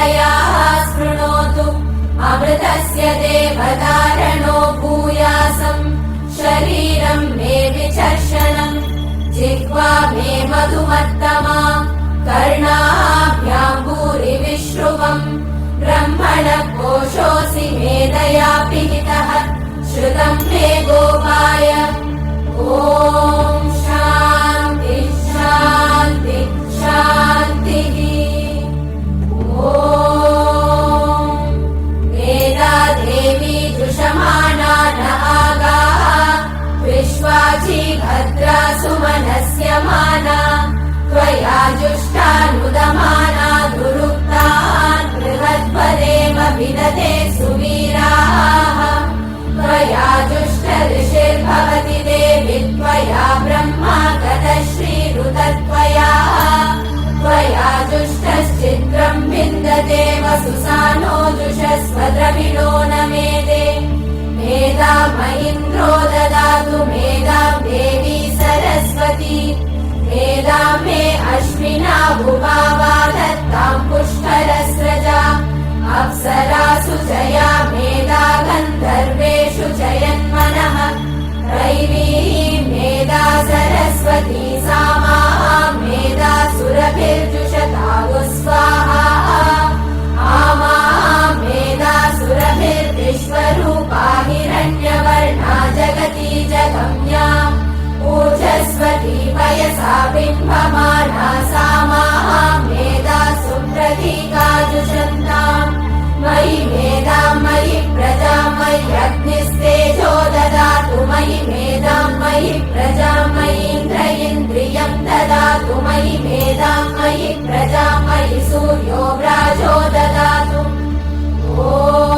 मेधयाः स्पृणोतु अमृतस्य देवधारणो भूयासम् शरीरम् मे विचर्षणम् जिह्वा मे मधुमत्तमा कर्णाभ्याम् भूरिविश्रुवम् ब्रह्मण कोशोऽसि मेधया पिहितः श्रुतम् मे गोपाय ॐ शान्ति शान्ति शान्तिः ॐ मेधा देवी जुषमाणा न आगाः विश्वाची भद्रा सुमनस्य माना त्वया जुष्टानुदमाना दुरुक्तान् बृहद्पदेव विदते सुवीराः त्वया जुष्ट ऋषिर्भवति देवि त्वया ब्रह्मा गतश्रीरुतत्वया त्वया जुष्टश्चित्रम् विन्दते वसुसानो जुषस्व द्रविणो न मेदे मेधाम् इन्द्रो ददातु मेधाम् देवी सरस्वती मेधाम् मे अश्विना भुवावा दत्ताम् पुष्करस्रजा अप्सरासु जया मेधा गन्धर्वेषु जयन्मनः दैवी मेधा सरस्वती सामा मेधा सुरभिर्जुषतागु स्वाहा आमा मेधा सुरभिर्विश्वरूपा हिरण्यवर्णा जगती जगम्या ऊर्जस्वती वयसा बिम्बमाना सामा मेधा सुप्रतीका जुषन्ताम् मयि मेधाम् मयि प्रजाम् मय्यग्निस्तेजो ददातु मयि मेधाम् मयि प्रजाम् मयीन्द्र इन्द्रियम् ददातु मयि मेधाम् मयि प्रजाम् मयि सूर्यो व्राजो ददातु ॐ